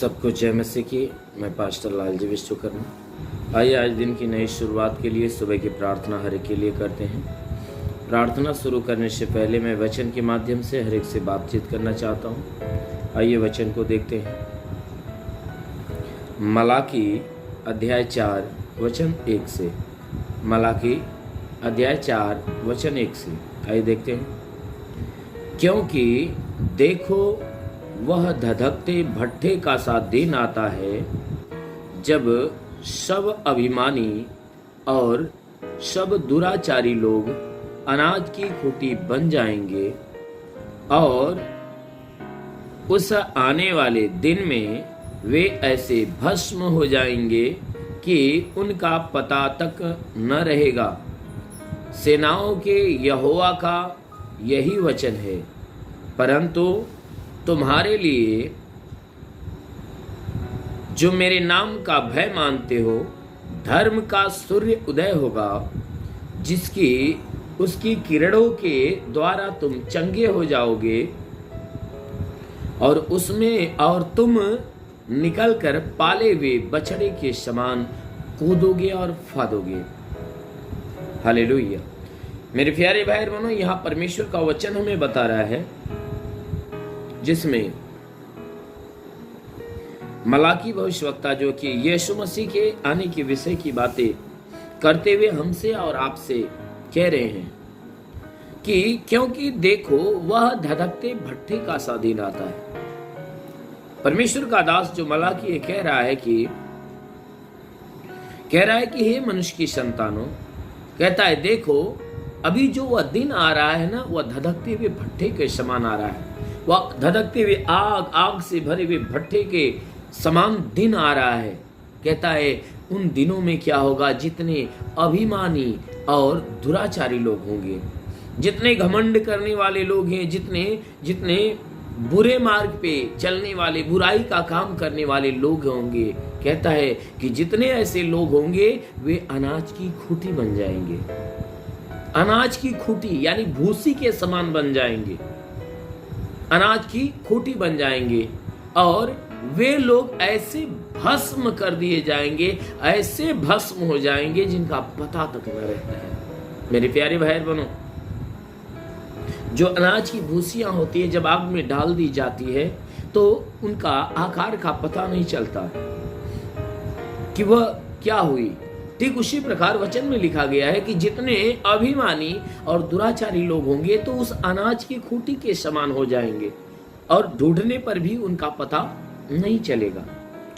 सबको जय मसीह की। मैं पास्टर लालजी विश्वकर्मा। आइए आज दिन की नई शुरुआत के लिए सुबह की प्रार्थना हर एक के लिए करते हैं। प्रार्थना शुरू करने से पहले मैं वचन के माध्यम से हर एक से बातचीत करना चाहता हूँ। आइए वचन को देखते हैं। मलाकी अध्याय 4 वचन 1 से। मलाकी अध्याय 4 वचन 1 से आइए देखते हैं। क्योंकि देखो वह धधकते भट्ठे का सा दिन आता है जब सब अभिमानी और सब दुराचारी लोग अनाज की खूंटी बन जाएंगे, और उस आने वाले दिन में वे ऐसे भस्म हो जाएंगे कि उनका पता तक न रहेगा। सेनाओं के यहोवा का यही वचन है। परंतु तुम्हारे लिए जो मेरे नाम का भय मानते हो, धर्म का सूर्य उदय होगा, जिसकी उसकी किरणों के द्वारा तुम चंगे हो जाओगे, और उसमें और तुम निकलकर पाले हुए बछड़े के समान कूदोगे और फादोगे। हालेलुया। मेरे प्यारे भाई बहनों, यहाँ परमेश्वर का वचन हमें बता रहा है, जिसमें मलाकी भविष्यवक्ता जो कि यीशु मसीह के आने के विषय की बातें करते हुए हमसे और आपसे कह रहे हैं कि क्योंकि देखो वह धधकते भट्ठे का सा दिन आता है। परमेश्वर का दास जो मलाकी कह रहा है कि हे मनुष्य की संतानों, कहता है देखो अभी जो वह दिन आ रहा है ना, वह धधकते हुए भट्ठे के समान आ रहा है। वह धधकते हुए आग से भरे हुए भट्ठे के समान दिन आ रहा है। कहता है उन दिनों में क्या होगा, जितने अभिमानी और दुराचारी लोग होंगे, जितने घमंड करने वाले लोग हैं, जितने बुरे मार्ग पे चलने वाले, बुराई का काम करने वाले लोग होंगे, कहता है कि जितने ऐसे लोग होंगे वे अनाज की खूंटी बन जाएंगे। अनाज की खूंटी यानी भूसी के समान बन जाएंगे, अनाज की खूंटी बन जाएंगे, और वे लोग ऐसे भस्म कर दिए जाएंगे, ऐसे भस्म हो जाएंगे जिनका पता तक न रहता है। मेरे प्यारे भाई बहनों, जो अनाज की भूसियां होती है जब आग में डाल दी जाती है तो उनका आकार का पता नहीं चलता कि वह क्या हुई। ठीक उसी प्रकार वचन में लिखा गया है कि जितने अभिमानी और दुराचारी लोग होंगे तो उस अनाज की खूंटी के समान हो जाएंगे, और ढूंढने पर भी उनका पता नहीं चलेगा।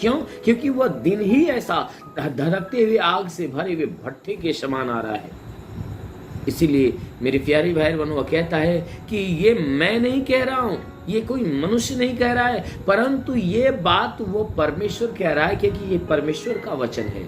क्यों? क्योंकि वह दिन ही ऐसा धधकते हुए आग से भरे हुए भट्ठे के समान आ रहा है। इसीलिए मेरे प्यारे भाई बहनों, कहता है कि ये मैं नहीं कह रहा हूं, ये कोई मनुष्य नहीं कह रहा है, परंतु ये बात वो परमेश्वर कह रहा है, क्योंकि ये परमेश्वर का वचन है।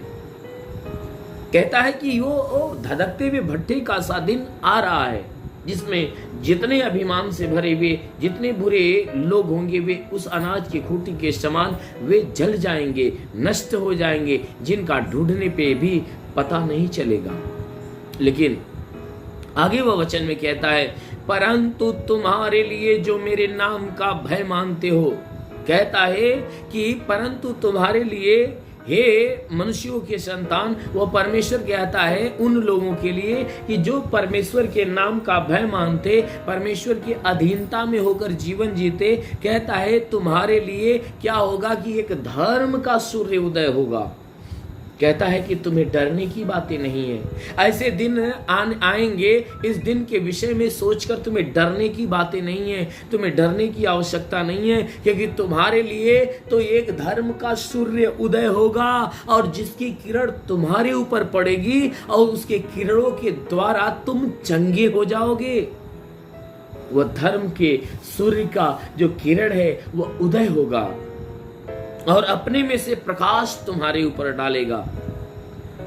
कहता है कि वो धधकते हुए भट्ठे का सा दिन आ रहा है, जिसमें जितने अभिमान से भरे हुए, जितने बुरे लोग होंगे, वे उस अनाज की खूंटी के समान वे जल जाएंगे, नष्ट हो जाएंगे, जिनका ढूंढने पे भी पता नहीं चलेगा। लेकिन आगे वह वचन में कहता है, परंतु तुम्हारे लिए जो मेरे नाम का भय मानते हो, कहता है कि परंतु तुम्हारे लिए, हे मनुष्यों के संतान, वो परमेश्वर कहता है उन लोगों के लिए कि जो परमेश्वर के नाम का भय मानते, परमेश्वर की अधीनता में होकर जीवन जीते, कहता है तुम्हारे लिए क्या होगा कि एक धर्म का सूर्य उदय होगा। कहता है कि तुम्हें डरने की बातें नहीं है। ऐसे दिन आएंगे, इस दिन के विषय में सोचकर तुम्हें डरने की बातें नहीं है, तुम्हें डरने की आवश्यकता नहीं है, क्योंकि तुम्हारे लिए तो एक धर्म का सूर्य उदय होगा, और जिसकी किरण तुम्हारे ऊपर पड़ेगी और उसके किरणों के द्वारा तुम चंगे हो जाओगे। वह धर्म के सूर्य का जो किरण है वह उदय होगा और अपने में से प्रकाश तुम्हारे ऊपर डालेगा,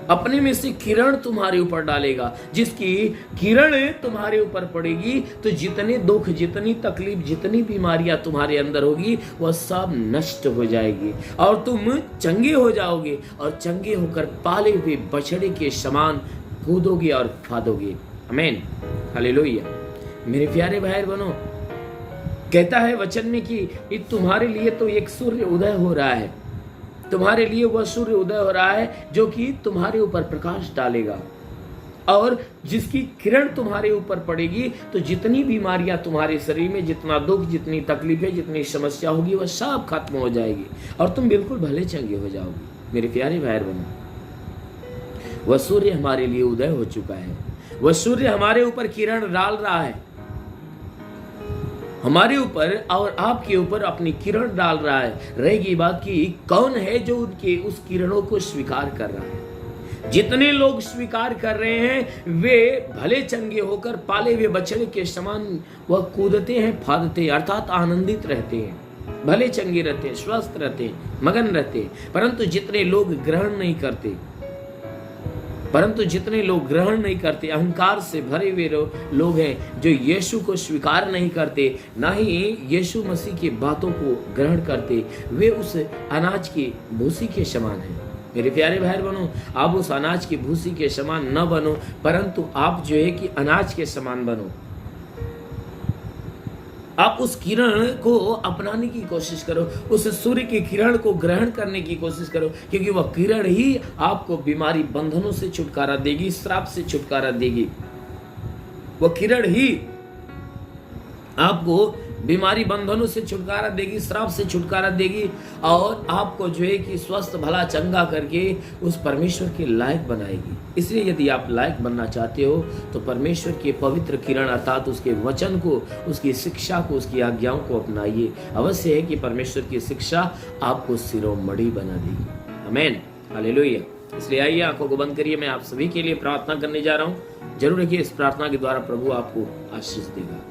अपने में से किरण तुम्हारे ऊपर डालेगा। जिसकी किरण तुम्हारे ऊपर पड़ेगी तो जितने दुख, जितनी तकलीफ, जितनी बीमारियां तुम्हारे अंदर होगी वह सब नष्ट हो जाएगी, और तुम चंगे हो जाओगे, और चंगे होकर पाले हुए बछड़े के समान कूदोगे और फादोगे। आमीन, हालेलुया। मेरे प्यारे भाई बहनों, कहता है वचन में कि तुम्हारे लिए तो एक सूर्य उदय हो रहा है, तुम्हारे लिए वह सूर्य उदय हो रहा है जो कि तुम्हारे ऊपर प्रकाश डालेगा, और जिसकी किरण तुम्हारे ऊपर पड़ेगी तो जितनी बीमारियां तुम्हारे शरीर में, जितना दुख, जितनी तकलीफें, जितनी समस्या होगी, वह सब खत्म हो जाएगी और तुम बिल्कुल भले चंगे हो जाओगे। मेरे प्यारे भाई बहनों, वह सूर्य हमारे लिए उदय हो चुका है, वह सूर्य हमारे ऊपर किरण डाल रहा है, हमारे ऊपर और आपके ऊपर अपनी किरण डाल रहा है। रहेगी बात कि कौन है जो उनके उस किरणों को स्वीकार कर रहा है। जितने लोग स्वीकार कर रहे हैं वे भले चंगे होकर पाले हुए बछड़े के समान वह कूदते हैं, फादते हैं, अर्थात आनंदित रहते हैं, भले चंगे रहते हैं, स्वस्थ रहते हैं, मगन रहते हैं। परंतु जितने लोग ग्रहण नहीं करते, अहंकार से भरे हुए लोग हैं जो यीशु को स्वीकार नहीं करते, ना ही यीशु मसीह की बातों को ग्रहण करते, वे उस अनाज की भूसी के समान हैं। मेरे प्यारे भाई बहनों, आप उस अनाज की भूसी के समान न बनो, परंतु आप जो है कि अनाज के समान बनो। आप उस किरण को अपनाने की कोशिश करो, उस सूर्य की किरण को ग्रहण करने की कोशिश करो, क्योंकि वह किरण ही आपको बीमारी बंधनों से छुटकारा देगी, श्राप से छुटकारा देगी। वह किरण ही आपको बीमारी बंधनों से छुटकारा देगी, श्राप से छुटकारा देगी, और आपको जो है कि स्वस्थ भला चंगा करके उस परमेश्वर के लायक बनाएगी। इसलिए यदि आप लायक बनना चाहते हो तो परमेश्वर के पवित्र किरण अर्थात उसके वचन को, उसकी शिक्षा को, उसकी आज्ञाओं को अपनाइए। अवश्य है कि परमेश्वर की शिक्षा आपको शिरोमणि बना देगी। आमीन, हालेलुया। इसलिए आइए आंखों को बंद करिए, मैं आप सभी के लिए प्रार्थना करने जा रहा हूँ। जरूर रखिए, इस प्रार्थना के द्वारा प्रभु आपको आशीष देगा।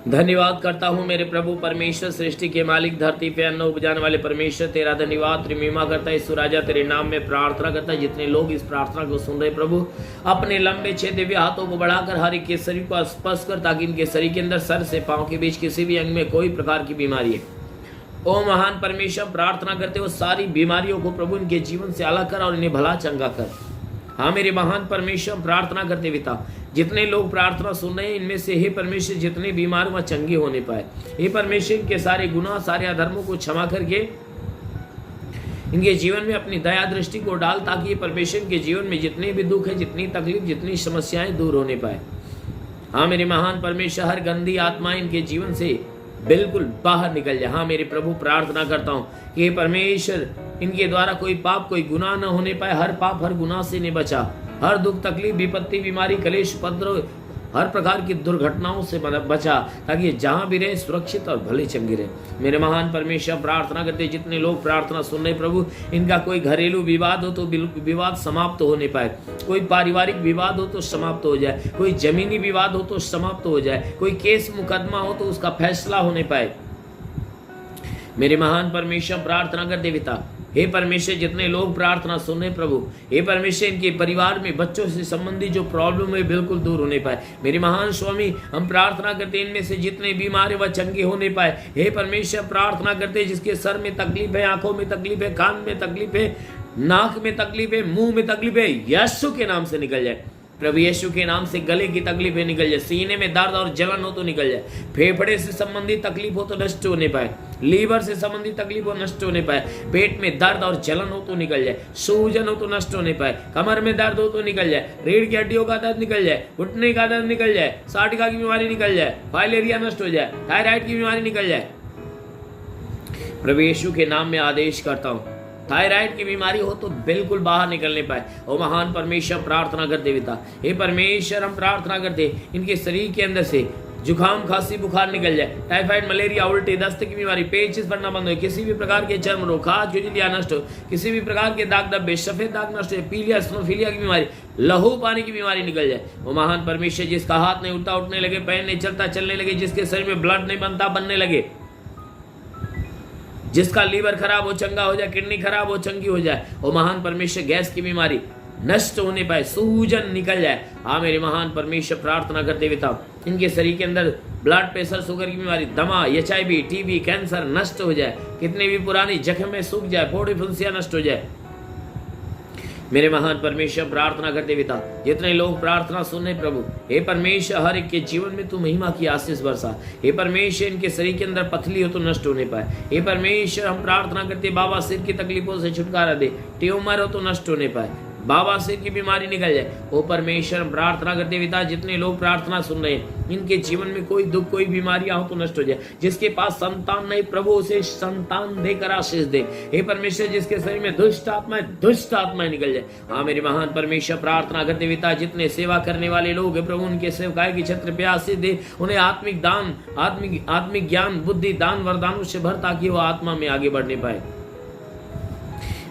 धन्यवाद करता हूँ मेरे प्रभु परमेश्वर, सृष्टि के मालिक, धरती पे अन्न उपजाने वाले परमेश्वर, तेरा धन्यवाद महिमा करता है। ईश्वर राजा तेरे नाम में प्रार्थना करता है। जितने लोग इस प्रार्थना को सुन रहे प्रभु, अपने लंबे 6 दिव्य हाथों को बढ़ाकर हर एक के शरीर को स्पर्श कर, ताकि इनके शरीर के अंदर सर से पांव के बीच किसी भी अंग में कोई प्रकार की बीमारी है, ओ महान परमेश्वर, प्रार्थना करते हो सारी बीमारियों को प्रभु इनके जीवन से अलग कर और इन्हें भला चंगा कर। हाँ मेरे महान परमेश्वर, प्रार्थना करते पिता, जितने लोग प्रार्थना सुन रहे हैं इनमें से हे परमेश्वर जितने बीमार वह चंगे होने पाए। हे परमेश्वर इनके सारे गुनाह, सारे अधर्मों को क्षमा करके इनके जीवन में अपनी दया दृष्टि को डाल, ताकि ये परमेश्वर के जीवन में जितने भी दुख है, जितनी तकलीफ, जितनी समस्याएं दूर होने पाए। हाँ मेरे महान परमेश्वर, हर गंदी आत्मा इनके जीवन से बिल्कुल बाहर निकल जाए। हाँ मेरे प्रभु, प्रार्थना करता हूँ कि परमेश्वर इनके द्वारा कोई पाप, कोई गुनाह न होने पाए। हर पाप, हर गुनाह से इन्हें बचा, हर दुख, तकलीफ, विपत्ति, बीमारी, कलेश, उपद्रव, हर प्रकार की दुर्घटनाओं से बचा, ताकि जहां भी रहे सुरक्षित और भले चंगे रहे। मेरे महान परमेश्वर, प्रार्थना करते जितने लोग प्रार्थना सुन रहे प्रभु, इनका कोई घरेलू विवाद हो तो विवाद समाप्त होने पाए, कोई पारिवारिक विवाद हो तो समाप्त हो जाए, कोई जमीनी विवाद हो तो समाप्त हो जाए, कोई केस मुकदमा हो तो उसका फैसला होने पाए। मेरे महान परमेश्वर, प्रार्थना करते पिता, हे परमेश्वर जितने लोग प्रार्थना सुन रहे प्रभु, हे परमेश्वर इनके परिवार में बच्चों से संबंधित जो प्रॉब्लम है बिल्कुल दूर होने पाए। मेरे महान स्वामी, हम प्रार्थना करते इनमें से जितने बीमार है वह चंगे होने पाए। हे परमेश्वर, प्रार्थना करते जिसके सर में तकलीफ है, आंखों में तकलीफ है, कान में तकलीफ है, नाक में तकलीफ है, मुंह में तकलीफ है, यीशु के नाम से निकल जाए। प्रभु यीशु के नाम से गले की तकलीफें निकल जाए, सीने में दर्द और जलन हो तो निकल जाए, फेफड़े से संबंधित तकलीफ हो तो नष्ट होने पाए, लीवर से संबंधित तकलीफ हो नष्ट होने पाए, पेट में दर्द और जलन हो तो निकल जाए, सूजन हो तो नष्ट होने पाए, कमर में दर्द हो तो निकल जाए, रीढ़ की हड्डियों का दर्द निकल जाए, घुटने का दर्द निकल जाए, साटिका की बीमारी निकल जाए, फाइलेरिया नष्ट हो जाए, थायराइड की बीमारी निकल जाए। प्रभु यीशु के नाम में आदेश करता हूँ, थायराइड की बीमारी हो तो बिल्कुल बाहर निकलने पाए। ओ महान परमेश्वर, प्रार्थना करते पिता, हे परमेश्वर हम प्रार्थना करते इनके शरीर के अंदर से जुकाम, खांसी, बुखार निकल जाए, टाइफाइड, मलेरिया, उल्टी, दस्त की बीमारी, पेचिश पड़ना बंद हो, किसी भी प्रकार के चर्म रोग, खाज, खुजलियां नष्ट हो, किसी भी प्रकार के दाग धब्बे, सफेद दाग नष्ट हो, पीलिया, स्नोफिलिया की बीमारी, लहू पानी की बीमारी निकल जाए। वो महान परमेश्वर जिसका हाथ नहीं उल्टा उठने लगे, पैर नहीं चलता चलने लगे, जिसके शरीर में ब्लड नहीं बनता बनने लगे, जिसका लीवर खराब हो चंगा हो जाए, किडनी खराब हो चंगी हो जाए, वो महान परमेश्वर गैस की बीमारी नष्ट होने पाए, सूजन निकल जाए। हाँ मेरे महान परमेश्वर, प्रार्थना करते हुए था इनके शरीर के अंदर ब्लड प्रेशर, शुगर की बीमारी, दमा, HIV, TB, कैंसर नष्ट हो जाए, कितने भी पुरानी जख्म में सूख जाए, फोड़ी फुंसियां नष्ट हो जाए। मेरे महान परमेश्वर प्रार्थना करते पिता, जितने लोग प्रार्थना सुन रहे प्रभु, हे परमेश्वर हर एक के जीवन में तू महिमा की आशीष बरसा। हे परमेश्वर इनके शरीर के अंदर पथली हो तो नष्ट होने पाए। हे परमेश्वर हम प्रार्थना करते बाबा सिर की तकलीफों से छुटकारा दे, ट्यूमर हो तो नष्ट होने पाए, बाबा सिर की बीमारी निकल जाए। ओ परमेश्वर प्रार्थना करते पिता, जितने लोग प्रार्थना सुन रहे हैं इनके जीवन में कोई दुख कोई बीमारियां हो तो नष्ट हो जाए। जिसके पास संतान नहीं प्रभु उसे संतान देकर आशीष दे। हे परमेश्वर जिसके शरीर में दुष्ट आत्माएं निकल जाए। हाँ मेरे महान परमेश्वर प्रार्थना करते पिता, जितने सेवा करने वाले लोग हैं प्रभु उनके सेवकाय की छत्र पे आशीष दे। उन्हें आत्मिक दान आत्मिक ज्ञान बुद्धि दान वरदानों से भर, ताकि वो आत्मा में आगे बढ़ने पाए।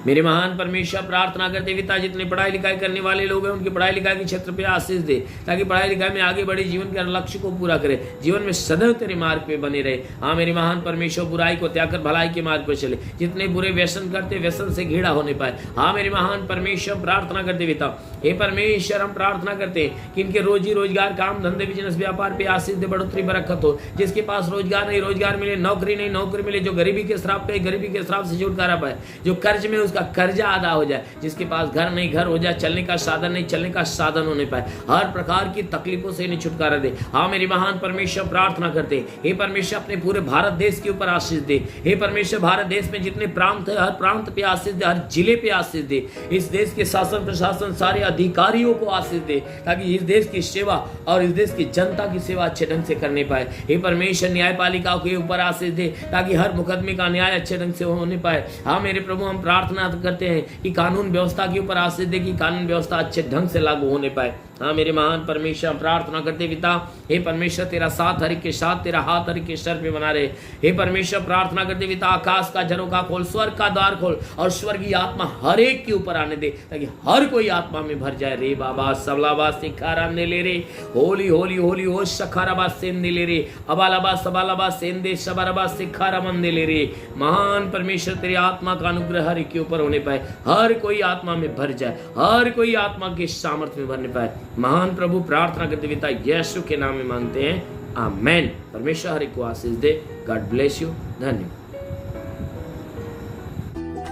मेरे महान परमेश्वर प्रार्थना करते पिता, जितने पढ़ाई लिखाई करने वाले लोग हैं उनकी पढ़ाई लिखाई की क्षेत्र पे आशीष दे, ताकि पढ़ाई लिखाई में आगे बढ़े, जीवन के लक्ष्य को पूरा करे, जीवन में सदैव तेरे मार्ग पे बने रहे। हाँ मेरे महान परमेश्वर बुराई को त्याग कर भलाई के मार्ग पर चले। जितने बुरे व्यसन करते व्यसन से घृणा होने पाए। हाँ मेरे महान परमेश्वर प्रार्थना करते पिता, हे परमेश्वर हम प्रार्थना करते हैं कि इनके रोजी रोजगार काम धंधे बिजनेस व्यापार पे आशीष दे, बढ़ोतरी बरकत हो। जिसके पास रोजगार नहीं रोजगार मिले, नौकरी नहीं नौकरी मिले, जो गरीबी के श्राप पे गरीबी के श्राप से छुटकारा पाए, जो कर्ज में उसका कर्जा अदा हो जाए। जिसके पास घर नहीं घर हो जाए, चलने का साधन नहीं चलने का साधन होने पाए, हर प्रकार की तकलीफों से इन्हें छुटकारा दे। हाँ मेरे महान परमेश्वर प्रार्थना करते, हे परमेश्वर अपने पूरे भारत देश के ऊपर आशीष दे। हे परमेश्वर भारत देश में जितने प्रांत है हर प्रांत पे आशीष दे, हर जिले पे आशीष दे। इस देश के शासन प्रशासन सारे अधिकारियों को आशीष दे, ताकि इस देश की सेवा और इस देश की जनता की सेवा अच्छे ढंग से करने पाए। हे परमेश्वर न्यायपालिका के ऊपर आशीष दे, ताकि हर मुकदमे का न्याय अच्छे ढंग से होने पाए। हाँ मेरे प्रभु हम प्रार्थना करते हैं कि कानून व्यवस्था के ऊपर आशीष दे, कि कानून व्यवस्था अच्छे ढंग से लागू होने पाए। हाँ मेरे महान परमेश्वर प्रार्थना करते पिता, हे परमेश्वर तेरा साथ हर एक के साथ, तेरा हाथ हर एक के सर पे बना रहे। हे परमेश्वर प्रार्थना करते पिता, आकाश का झरोखा खोल, स्वर्ग का द्वार खोल और स्वर्गीय आत्मा हर एक के ऊपर आने दे, ताकि हर कोई आत्मा में भर जाए। रे बाबा सबलाबा सिखारा ने ले रे, होली होली होली हो शखाराबा सेंदे ले रे, अबालाबा सबालाबा सेंदे शबरबा सिखारा मंदे ले रे। महान परमेश्वर तेरी आत्मा का अनुग्रह हर एक के ऊपर होने पाए, हर कोई आत्मा में भर जाए, हर कोई आत्मा के सामर्थ्य में भरने पाए। महान प्रभु प्रार्थना करते पिता यीशु के नाम में मांगते हैं, आमेन। परमेश्वर हर एक को आशीष दे। God bless you. धन्यवाद।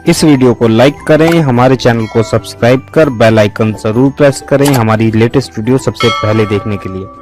इस वीडियो को लाइक करें, हमारे चैनल को सब्सक्राइब कर बेल आइकन जरूर प्रेस करें हमारी लेटेस्ट वीडियो सबसे पहले देखने के लिए।